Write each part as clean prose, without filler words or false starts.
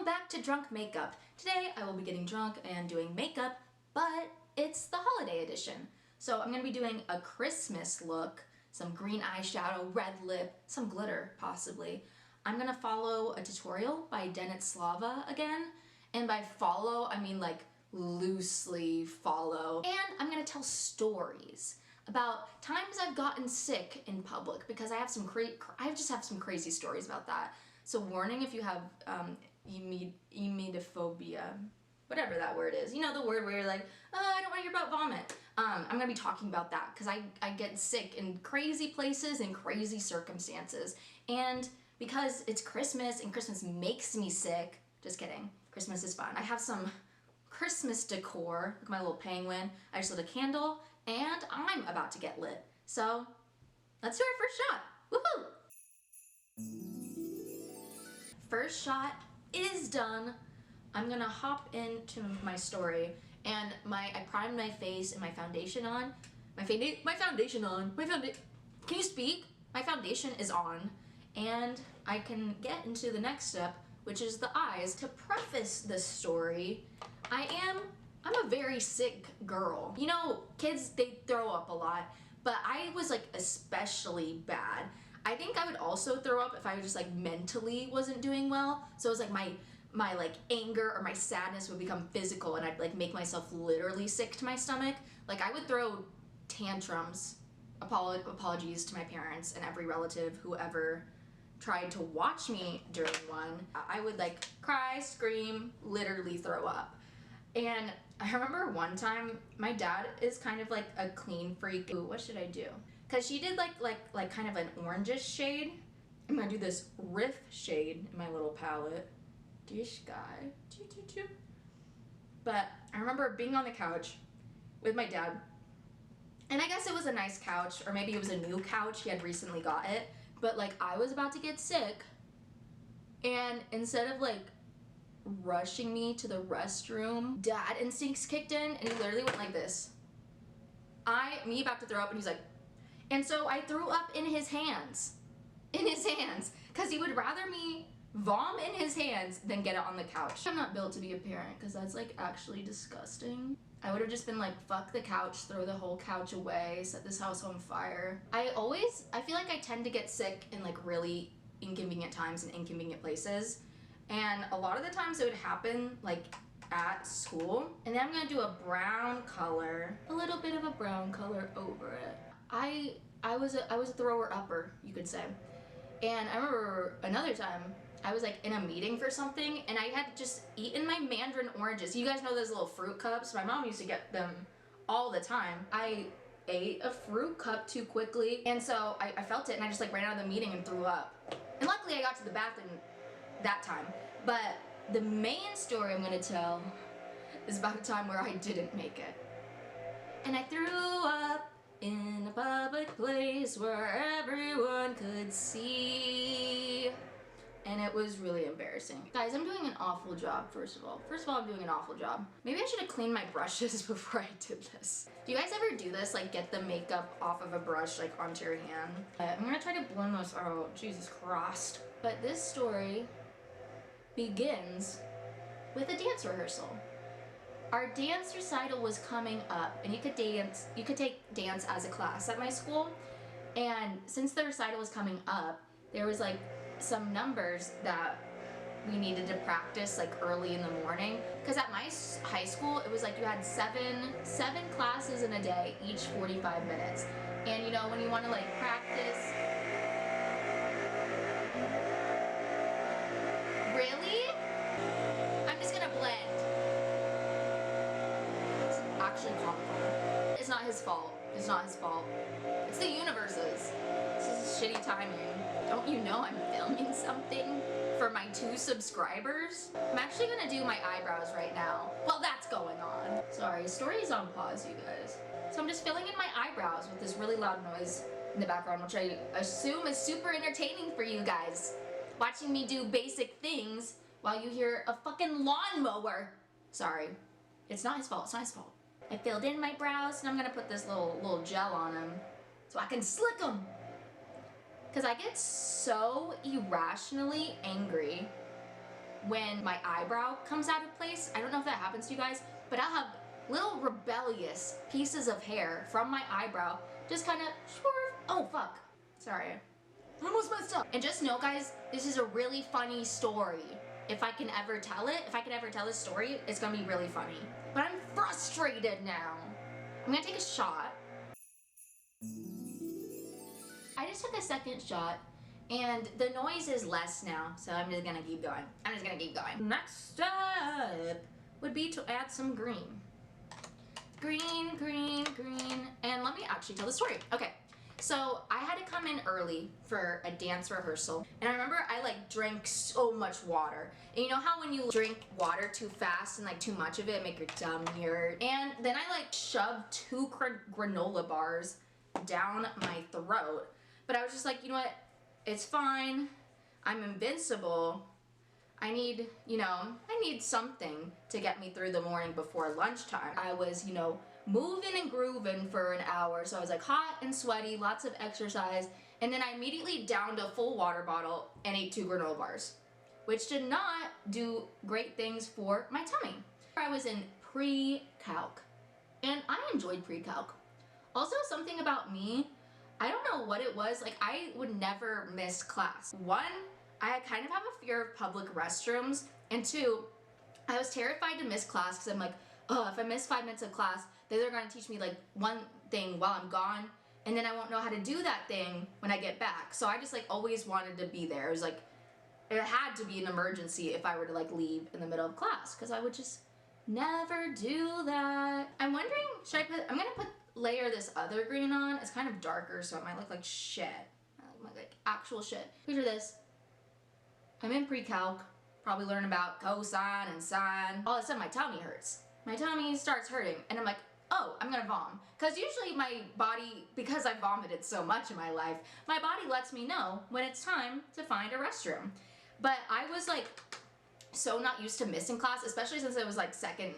back to Drunk Makeup. Today I will be getting drunk and doing makeup, but it's the holiday edition. So I'm going to be doing a Christmas look, some green eyeshadow, red lip, some glitter possibly. I'm going to follow a tutorial by Dennet Slava again, and by follow I mean like loosely follow. And I'm going to tell stories about times I've gotten sick in public because I just have some crazy stories about that. So warning if you have emedophobia, whatever that word is. You know, the word where you're like, oh, I don't want to hear about vomit. I'm going to be talking about that because I get sick in crazy places and crazy circumstances. And because it's Christmas and Christmas makes me sick, just kidding, Christmas is fun. I have some Christmas decor. Look at my little penguin. I just lit a candle and I'm about to get lit. So let's do our first shot. Woohoo! First shot is done. I'm gonna hop into my story, and I primed my face and my foundation on. Can you speak? My foundation is on, and I can get into the next step, which is the eyes. To preface this story, I'm a very sick girl. You know, kids, they throw up a lot, but I was like especially bad. I think I would also throw up if I was just like mentally wasn't doing well. So it was like my like anger or my sadness would become physical, and I'd like make myself literally sick to my stomach. Like I would throw tantrums. Apologies to my parents and every relative who ever tried to watch me during one. I would like cry, scream, literally throw up. And I remember one time, my dad is kind of like a clean freak. Ooh, what should I do? Cause she did like kind of an orangish shade. I'm gonna do this Riff shade in my little palette. Dish guy. But I remember being on the couch with my dad, and I guess it was a nice couch, or maybe it was a new couch, he had recently got it. But like I was about to get sick, and instead of like rushing me to the restroom, dad instincts kicked in, and he literally went like this. Me about to throw up, and he's like, and so I threw up in his hands, because he would rather me vom in his hands than get it on the couch. I'm not built to be a parent, because that's like actually disgusting. I would have just been like, fuck the couch, throw the whole couch away, set this house on fire. I feel like I tend to get sick in like really inconvenient times and inconvenient places. And a lot of the times it would happen like at school. And then I'm gonna do a brown color, a little bit of a brown color over it. I was a thrower upper, you could say. And I remember another time I was like in a meeting for something, and I had just eaten my mandarin oranges. You guys know those little fruit cups? My mom used to get them all the time. I ate a fruit cup too quickly, and so I felt it, and I just like ran out of the meeting and threw up. And luckily I got to the bathroom that time. But the main story I'm gonna tell is about a time where I didn't make it. And I threw up in a public place where everyone could see. And it was really embarrassing. Guys, I'm doing an awful job, first of all. I'm doing an awful job. Maybe I should have cleaned my brushes before I did this. Do you guys ever do this? Like get the makeup off of a brush like onto your hand? I'm gonna try to blend this out. Jesus Christ. But this story begins with a dance rehearsal. Our dance recital was coming up, and you could take dance as a class at my school. And since the recital was coming up, there was like some numbers that we needed to practice like early in the morning. Because at my high school, it was like you had seven classes in a day, each 45 minutes. And you know, when you want to like practice. Really? I'm just gonna blend. It's actually comical. It's not his fault. It's not his fault. It's the universe's. This is shitty timing. Don't you know I'm filming something for my 2 subscribers? I'm actually gonna do my eyebrows right now while that's going on. Sorry, story is on pause, you guys. So I'm just filling in my eyebrows with this really loud noise in the background, which I assume is super entertaining for you guys. Watching me do basic things while you hear a fucking lawnmower. Sorry, it's not his fault, it's not his fault. I filled in my brows, and I'm gonna put this little gel on them so I can slick them. Because I get so irrationally angry when my eyebrow comes out of place. I don't know if that happens to you guys, but I'll have little rebellious pieces of hair from my eyebrow just kind of swerve. Oh fuck, sorry, I almost messed up. And just know guys, this is a really funny story. If I can ever tell this story, it's gonna be really funny. But I'm frustrated now. I'm gonna take a shot. I just took a second shot and the noise is less now, so I'm just gonna keep going. Next step would be to add some green. Green. And let me actually tell the story. Okay, so I had to come in early for a dance rehearsal. And I remember I like drank so much water. And you know how when you drink water too fast and like too much of it, make your tummy hurt? And then I like shoved 2 granola bars down my throat. But I was just like, you know what? It's fine. I'm invincible. I need something to get me through the morning before lunchtime. I was, moving and grooving for an hour. So I was like hot and sweaty, lots of exercise. And then I immediately downed a full water bottle and ate 2 granola bars, which did not do great things for my tummy. I was in pre-calc and I enjoyed pre-calc. Also, something about me, I don't know what it was, like I would never miss class. 1, I kind of have a fear of public restrooms, and 2, I was terrified to miss class because I'm like, oh, if I miss 5 minutes of class, then they're gonna teach me like one thing while I'm gone, and then I won't know how to do that thing when I get back. So I just like always wanted to be there. It was like, it had to be an emergency if I were to like leave in the middle of class, because I would just never do that. I'm wondering, I'm gonna layer this other green on. It's kind of darker, so it might look like shit. Like actual shit. Picture this. I'm in pre-calc, probably learn about cosine and sine. All of a sudden my tummy hurts. My tummy starts hurting and I'm like, oh, I'm gonna vom. Because usually my body, because I vomited so much in my life, my body lets me know when it's time to find a restroom. But I was like so not used to missing class, especially since it was like second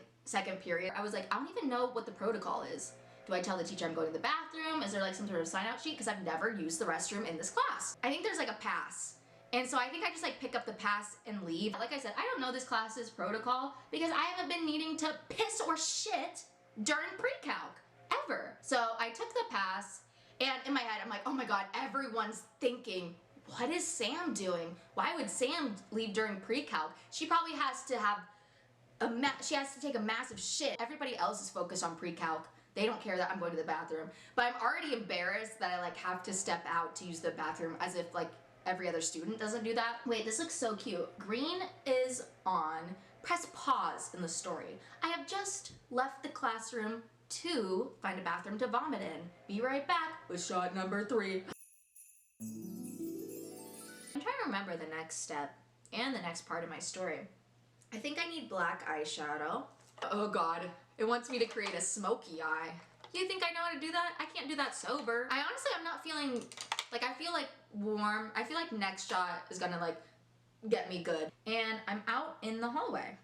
period. I was like, I don't even know what the protocol is. Do I tell the teacher I'm going to the bathroom? Is there like some sort of sign out sheet? Because I've never used the restroom in this class. I think there's like a pass. And so I think I just like pick up the pass and leave. Like I said, I don't know this class's protocol because I haven't been needing to piss or shit during pre-calc ever. So I took the pass and in my head I'm like, oh my God, everyone's thinking, what is Sam doing? Why would Sam leave during pre-calc? She probably has to have she has to take a massive shit. Everybody else is focused on pre-calc. They don't care that I'm going to the bathroom. But I'm already embarrassed that I like have to step out to use the bathroom as if like every other student doesn't do that. Wait, this looks so cute. Green is on. Press pause in the story. I have just left the classroom to find a bathroom to vomit in. Be right back with shot number 3. I'm trying to remember the next step and the next part of my story. I think I need black eyeshadow. Oh God, it wants me to create a smoky eye. You think I know how to do that? I can't do that sober. I'm not feeling, like I feel like warm. I feel like next shot is gonna like get me good. And I'm out in the hallway.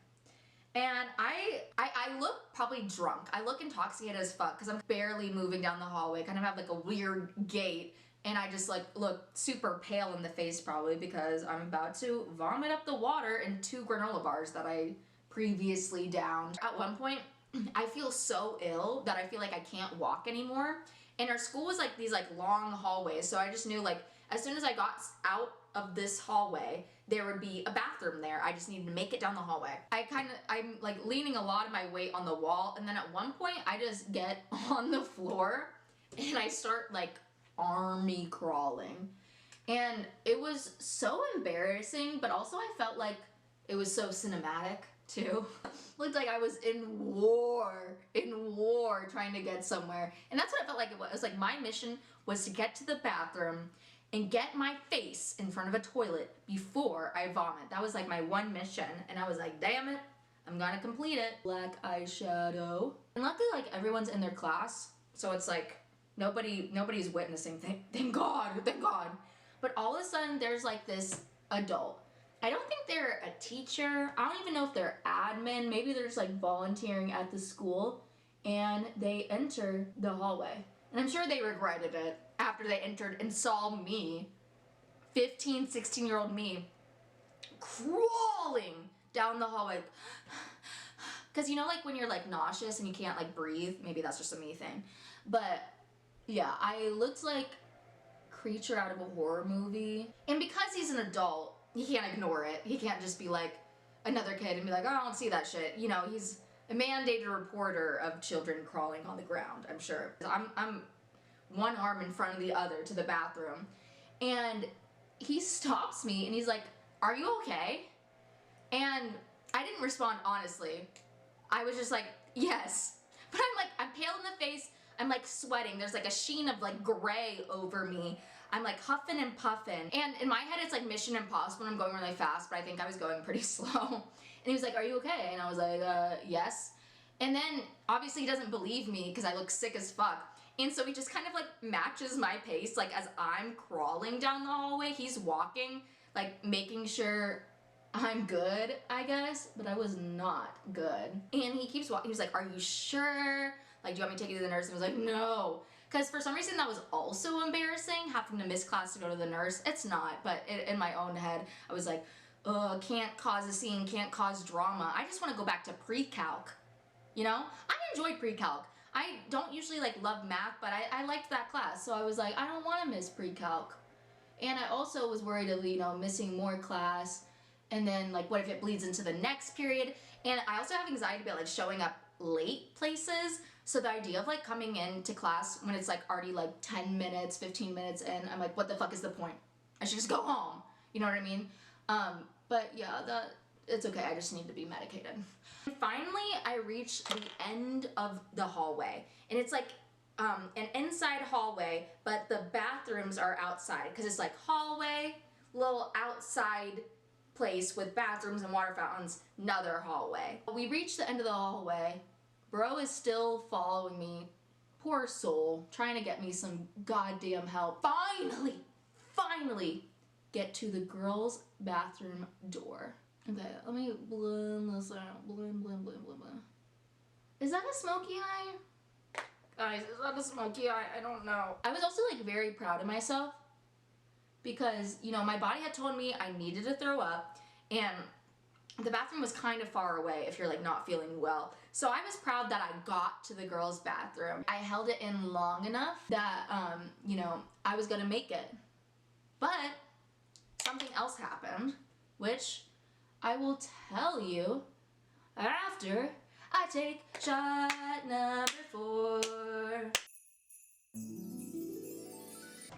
And I look probably drunk. I look intoxicated as fuck because I'm barely moving down the hallway, kind of have like a weird gait. And I just like look super pale in the face probably because I'm about to vomit up the water in 2 granola bars that I previously downed. At one point, I feel so ill that I feel like I can't walk anymore. And our school was like these like long hallways. So I just knew like as soon as I got out of this hallway, there would be a bathroom there. I just needed to make it down the hallway. I'm like leaning a lot of my weight on the wall. And then at one point I just get on the floor and I start like army crawling. And it was so embarrassing, but also I felt like it was so cinematic too. Looked like I was in war trying to get somewhere. And that's what I felt like it was. It was like my mission was to get to the bathroom and get my face in front of a toilet before I vomit. That was like my one mission. And I was like, damn it, I'm gonna complete it. Black eyeshadow. And luckily like everyone's in their class. So it's like nobody's witnessing. Thank God. But all of a sudden there's like this adult. I don't think they're a teacher. I don't even know if they're admin. Maybe they're just like volunteering at the school. And they enter the hallway. And I'm sure they regretted it after they entered and saw me, 15, 16-year-old me, crawling down the hallway. Because you know, like when you're like nauseous and you can't like breathe, maybe that's just a me thing. But yeah, I looked like a creature out of a horror movie. And because he's an adult, he can't ignore it. He can't just be like another kid and be like, oh, I don't see that shit. You know, he's a mandated reporter of children crawling on the ground, I'm sure. I'm one arm in front of the other to the bathroom. And he stops me and he's like, are you okay? And I didn't respond honestly. I was just like, yes. But I'm pale in the face. I'm like sweating. There's like a sheen of like gray over me. I'm like huffing and puffing. And in my head, it's like Mission Impossible. I'm going really fast, but I think I was going pretty slow. And he was like, are you okay? And I was like, yes. And then obviously he doesn't believe me because I look sick as fuck. And so he just kind of like matches my pace. Like as I'm crawling down the hallway, he's walking, like making sure I'm good, I guess. But I was not good. And he keeps walking. He was like, are you sure? Like, do you want me to take you to the nurse? And I was like, no. Because for some reason that was also embarrassing, having to miss class to go to the nurse. It's not, but in my own head, I was like, can't cause a scene, can't cause drama. I just want to go back to pre-calc, you know? I enjoy pre-calc. I don't usually like love math, but I liked that class. So I was like, I don't want to miss pre-calc. And I also was worried of, you know, missing more class. And then like, what if it bleeds into the next period? And I also have anxiety about like showing up late places. So the idea of like coming into class when it's like already like 10 minutes, 15 minutes in, I'm like, what the fuck is the point? I should just go home. You know what I mean? But yeah, it's okay. I just need to be medicated. And finally, I reached the end of the hallway. And it's like an inside hallway, but the bathrooms are outside. Because it's like hallway, little outside place with bathrooms and water fountains, another hallway. We reached the end of the hallway. Bro is still following me. Poor soul, trying to get me some goddamn help. Finally get to the girls' bathroom door. Okay, let me blend this out. Blend. Is that a smoky eye? Guys, is that a smoky eye? I don't know. I was also like very proud of myself because, you know, my body had told me I needed to throw up and the bathroom was kind of far away if you're like not feeling well. So I was proud that I got to the girls' bathroom. I held it in long enough that, you know, I was gonna make it. But something else happened, which I will tell you after I take shot number 4.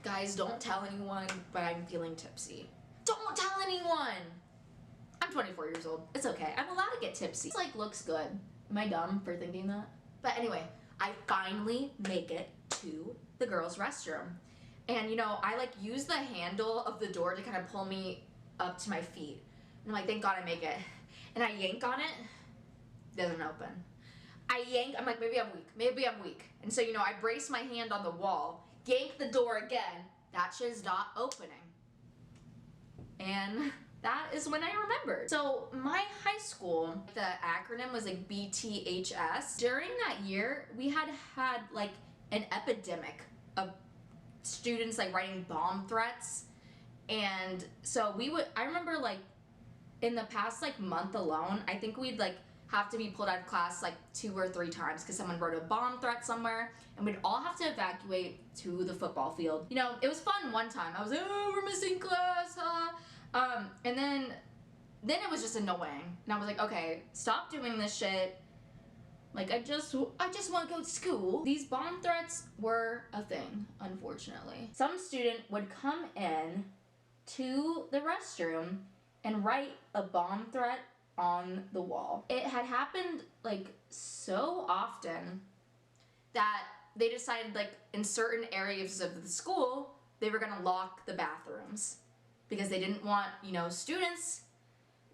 Guys, don't tell anyone, but I'm feeling tipsy. Don't tell anyone! I'm 24 years old. It's okay. I'm allowed to get tipsy. This like looks good. Am I dumb for thinking that? But anyway, I finally make it to the girls' restroom. And you know, I like use the handle of the door to kind of pull me up to my feet. And I'm like, thank God I make it. And I yank on it, doesn't open. I yank, I'm like, maybe I'm weak. And so, you know, I brace my hand on the wall, yank the door again, that shit's not opening. And that is when I remembered. So my high school, the acronym was like BTHS. During that year, we had like an epidemic of students like writing bomb threats. And so I remember like in the past like month alone, I think we'd like have to be pulled out of class like 2 or 3 times because someone wrote a bomb threat somewhere and we'd all have to evacuate to the football field. You know, it was fun one time. I was like, oh, we're missing class, huh? And then it was just annoying. And I was like, okay, stop doing this shit. Like, I just want to go to school. These bomb threats were a thing, unfortunately. Some student would come in to the restroom and write a bomb threat on the wall. It had happened like so often that they decided like in certain areas of the school, they were gonna lock the bathrooms because they didn't want, you know, students,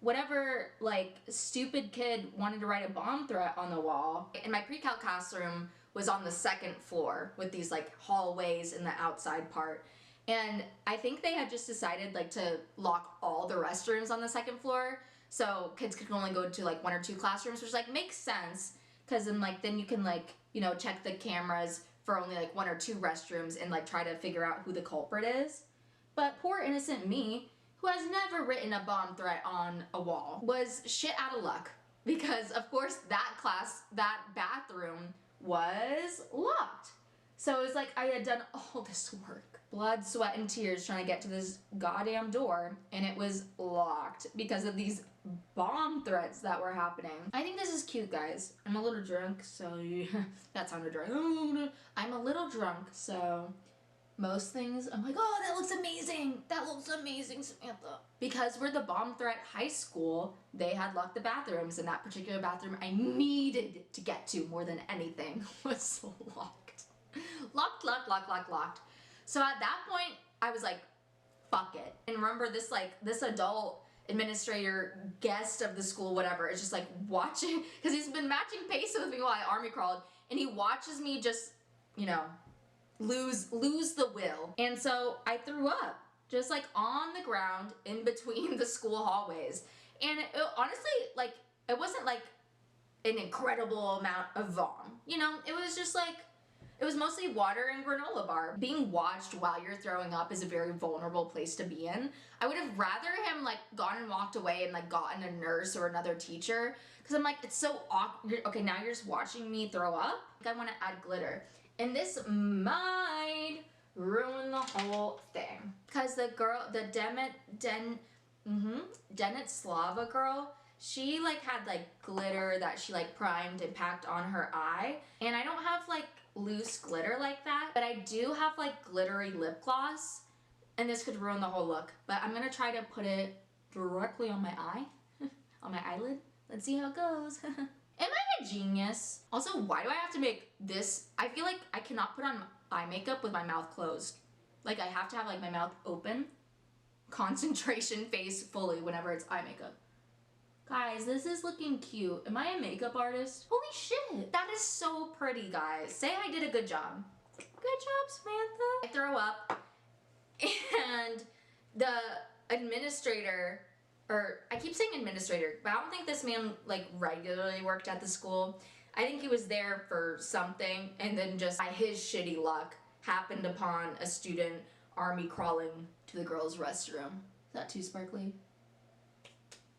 whatever like stupid kid wanted to write a bomb threat on the wall. And my pre-calc classroom was on the 2nd floor with these like hallways in the outside part. And I think they had just decided like to lock all the restrooms on the 2nd floor so kids could only go to like 1 or 2 classrooms, which like makes sense because then you can like, you know, check the cameras for only like 1 or 2 restrooms and like try to figure out who the culprit is. But poor innocent me, who has never written a bomb threat on a wall, was shit out of luck. Because, of course, that bathroom was locked. So it was like I had done all this work. Blood, sweat, and tears trying to get to this goddamn door, and it was locked because of these bomb threats that were happening. I think this is cute, guys. I'm a little drunk, so that sounded drunk. I'm a little drunk, so most things I'm like, oh, that looks amazing. That looks amazing, Samantha. Because we're the bomb threat high school, they had locked the bathrooms, and that particular bathroom I needed to get to more than anything was locked. Locked. So at that point, I was like, fuck it. And remember this adult administrator, guest of the school, whatever, is just like watching, because he's been matching pace with me while I army crawled, and he watches me just, you know, lose the will. And so I threw up, just like on the ground in between the school hallways. And it honestly, like, it wasn't like an incredible amount of vom. You know, it was just like, it was mostly water and granola bar. Being watched while you're throwing up is a very vulnerable place to be in. I would have rather him like gone and walked away and like gotten a nurse or another teacher, because I'm like, it's so awkward. Okay, now you're just watching me throw up. I want to add glitter. And this might ruin the whole thing. Because the girl, the Dennet Slava girl, she like had like glitter that she like primed and packed on her eye. And I don't have like loose glitter like that, but I do have like glittery lip gloss, and this could ruin the whole look. But I'm gonna try to put it directly on my eye, on my eyelid. Let's see how it goes. Am I a genius? Also, why do I have to make this? I feel like I cannot put on eye makeup with my mouth closed. Like I have to have like my mouth open, concentration face fully whenever it's eye makeup. Guys, this is looking cute. Am I a makeup artist? Holy shit. That is so pretty, guys. Say I did a good job. Good job, Samantha. I throw up, and the administrator, or I keep saying administrator, but I don't think this man like regularly worked at the school. I think he was there for something, and then just by his shitty luck happened upon a student army crawling to the girls' restroom. Is that too sparkly?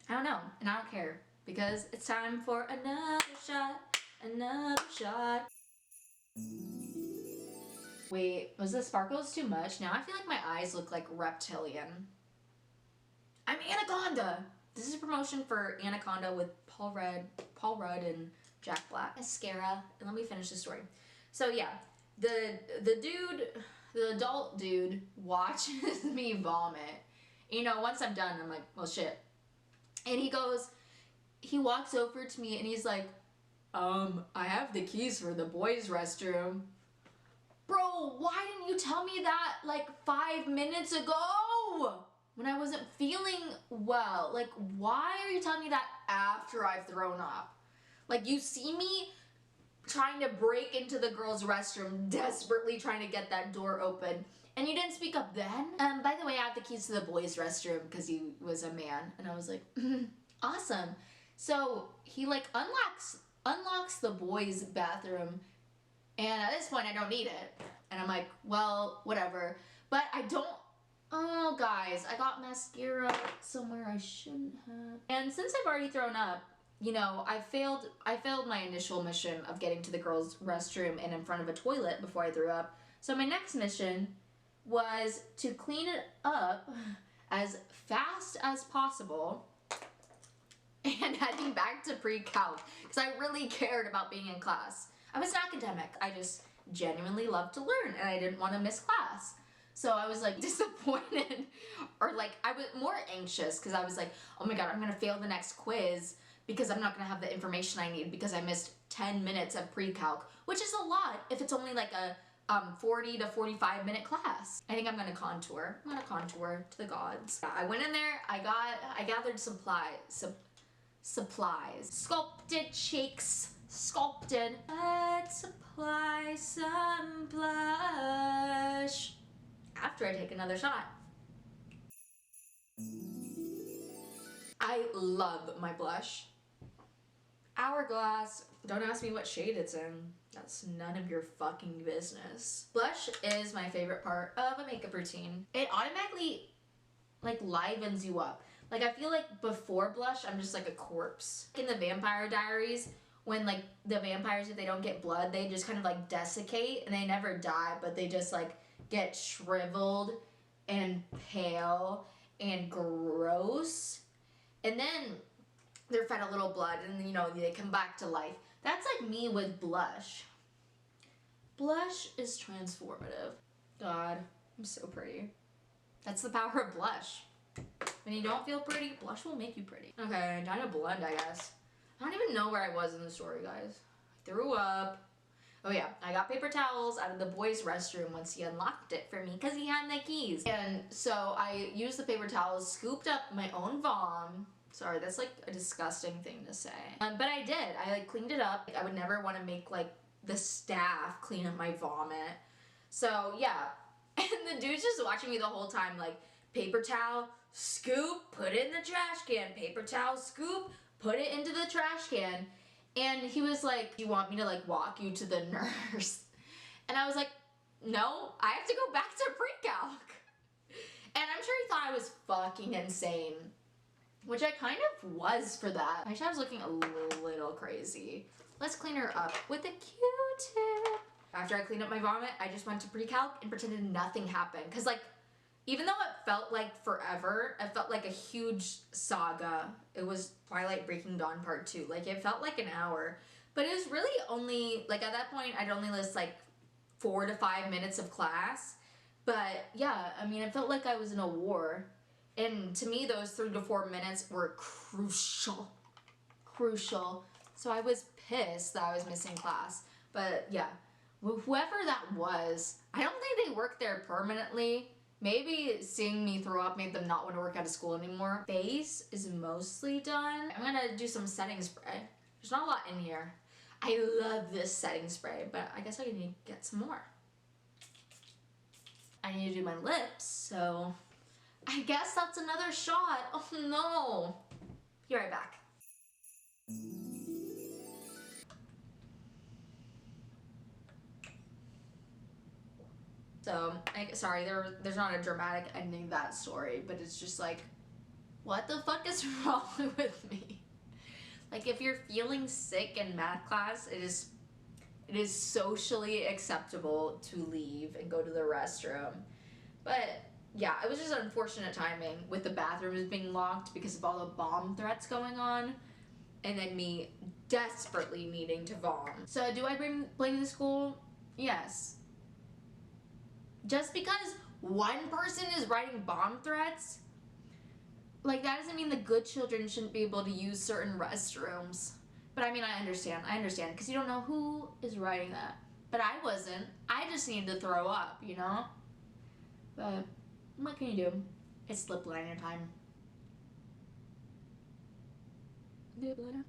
I don't know, and I don't care, because it's time for another shot. Wait, was the sparkles too much? Now I feel like my eyes look like reptilian. I'm Anaconda! This is a promotion for Anaconda with Paul Rudd and Jack Black. Mascara, and let me finish the story. So yeah, the adult dude watches me vomit. You know, once I'm done, I'm like, well shit. And he walks over to me and he's like, I have the keys for the boys' restroom. Bro, why didn't you tell me that like 5 minutes ago when I wasn't feeling well? Like, why are you telling me that after I've thrown up? Like, you see me trying to break into the girls' restroom, desperately trying to get that door open, and you didn't speak up then? By the way, I have the keys to the boys' restroom because he was a man. And I was like, awesome. So he like unlocks the boys' bathroom, and at this point I don't need it. And I'm like, well, whatever. But I don't, oh guys, I got mascara somewhere I shouldn't have. And since I've already thrown up, you know, I failed my initial mission of getting to the girls' restroom and in front of a toilet before I threw up. So my next mission was to clean it up as fast as possible and heading back to pre-calc, because I really cared about being in class. I was an academic. I just genuinely loved to learn, and I didn't want to miss class. So I was like disappointed, or like I was more anxious because I was like, oh my god, I'm gonna fail the next quiz because I'm not gonna have the information I need because I missed 10 minutes of pre-calc, which is a lot if it's only like a 40 to 45 minute class. I think I'm gonna contour. I'm gonna contour to the gods. I went in there, I gathered supplies. Sculpted cheeks, sculpted. Let's apply some blush after I take another shot. I love my blush. Hourglass. Don't ask me what shade it's in. That's none of your fucking business. Blush is my favorite part of a makeup routine. It automatically like livens you up. Like I feel like before blush, I'm just like a corpse. In the Vampire Diaries, when like the vampires, if they don't get blood, they just kind of like desiccate and they never die, but they just like get shriveled and pale and gross. And then they're fed a little blood and then, you know, they come back to life. That's like me with blush. Blush is transformative. God, I'm so pretty. That's the power of blush. When you don't feel pretty, blush will make you pretty. Okay, time to blend, I guess. I don't even know where I was in the story, guys. I threw up. Oh yeah, I got paper towels out of the boys' restroom once he unlocked it for me because he had the keys. And so I used the paper towels, scooped up my own vom. Sorry, that's like a disgusting thing to say. But I did. I like cleaned it up. I would never want to make like the staff clean up my vomit. So yeah, and the dude's just watching me the whole time, like paper towel, scoop, put it in the trash can. Paper towel, scoop, put it into the trash can. And he was like, do you want me to like walk you to the nurse? And I was like, no, I have to go back to pre-calc. And I'm sure he thought I was fucking insane, which I kind of was for that. My was looking a little crazy. Let's clean her up with a Q-tip. After I cleaned up my vomit, I just went to pre-calc and pretended nothing happened. Cause like, even though it felt like forever, it felt like a huge saga. It was Twilight Breaking Dawn Part 2. Like, it felt like an hour. But it was really only, like, at that point, I'd only missed, like, 4 to 5 minutes of class. But, yeah, I mean, it felt like I was in a war. And to me, those 3 to 4 minutes were crucial. Crucial. So I was pissed that I was missing class. But, yeah, whoever that was, I don't think they work there permanently. Maybe seeing me throw up made them not want to work out of school anymore. Face is mostly done. I'm gonna do some setting spray. There's not a lot in here. I love this setting spray, but I guess I need to get some more. I need to do my lips, so I guess that's another shot. Oh no. Be right back. So, sorry, there's not a dramatic ending to that story, but it's just like, what the fuck is wrong with me? Like, if you're feeling sick in math class, it is socially acceptable to leave and go to the restroom. But, yeah, it was just unfortunate timing with the bathrooms being locked because of all the bomb threats going on, and then me desperately needing to vom. So, do I blame the school? Yes. Just because one person is writing bomb threats, like that doesn't mean the good children shouldn't be able to use certain restrooms. But I mean, I understand, because you don't know who is writing that. But I wasn't. I just needed to throw up, you know? But what can you do? It's lip liner time. Lip liner.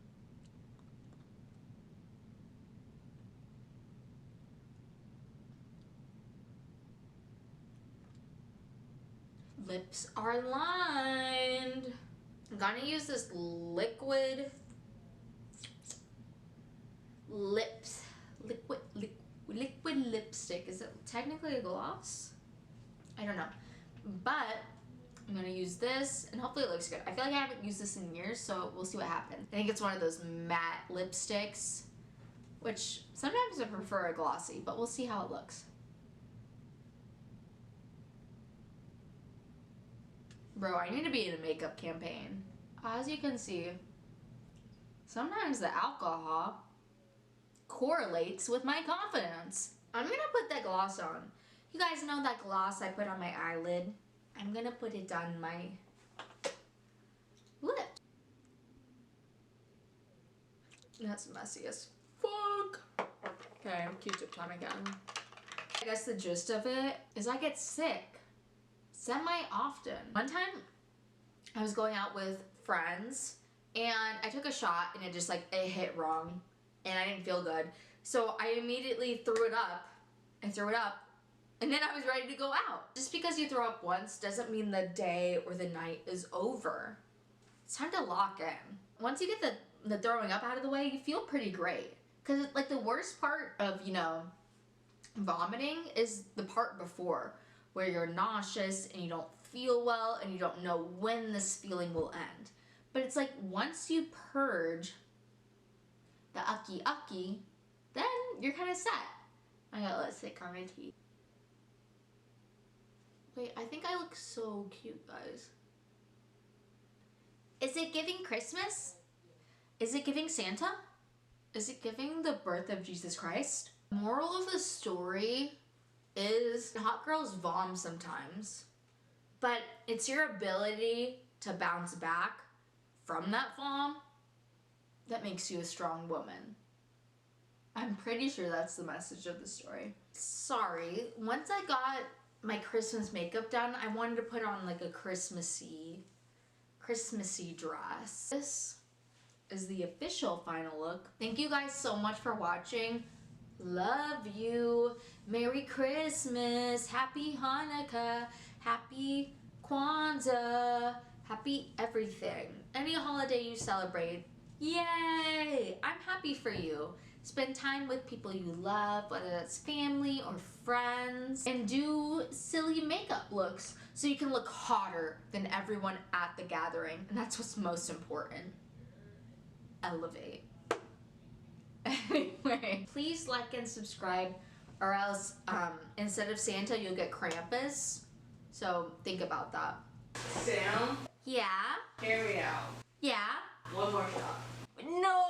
Lips are lined. I'm gonna use this liquid lipstick. Is it technically a gloss? I don't know. But I'm gonna use this and hopefully it looks good. I feel like I haven't used this in years, so we'll see what happens. I think it's one of those matte lipsticks, which sometimes I prefer a glossy, but we'll see how it looks. Bro, I need to be in a makeup campaign. As you can see, sometimes the alcohol correlates with my confidence. I'm gonna put that gloss on. You guys know that gloss I put on my eyelid? I'm gonna put it on my lip. That's messy as fuck. Okay, Q-tip time again. I guess the gist of it is I get sick semi-often. One time, I was going out with friends, and I took a shot, and it hit wrong, and I didn't feel good. So I immediately threw it up, and then I was ready to go out. Just because you throw up once doesn't mean the day or the night is over. It's time to lock in. Once you get the throwing up out of the way, you feel pretty great. Because, like, the worst part of, vomiting is the part before, where you're nauseous and you don't feel well and you don't know when this feeling will end. But it's like once you purge the ucky, then you're kind of set. I got lipstick on my teeth. Wait, I think I look so cute, guys. Is it giving Christmas? Is it giving Santa? Is it giving the birth of Jesus Christ? Moral of the story is hot girls vom sometimes, but it's your ability to bounce back from that vom that makes you a strong woman. I'm pretty sure that's the message of the story. Sorry, once I got my Christmas makeup done, I wanted to put on like a Christmassy dress. This is the official final look. Thank you guys so much for watching. Love you. Merry Christmas. Happy Hanukkah. Happy Kwanzaa. Happy everything. Any holiday you celebrate. Yay! I'm happy for you. Spend time with people you love, whether that's family or friends, and do silly makeup looks so you can look hotter than everyone at the gathering. And that's what's most important. Elevate. Anyway, please like and subscribe, or else instead of Santa, you'll get Krampus. So think about that. Sam? Yeah? Hear me out. Yeah? One more shot. No!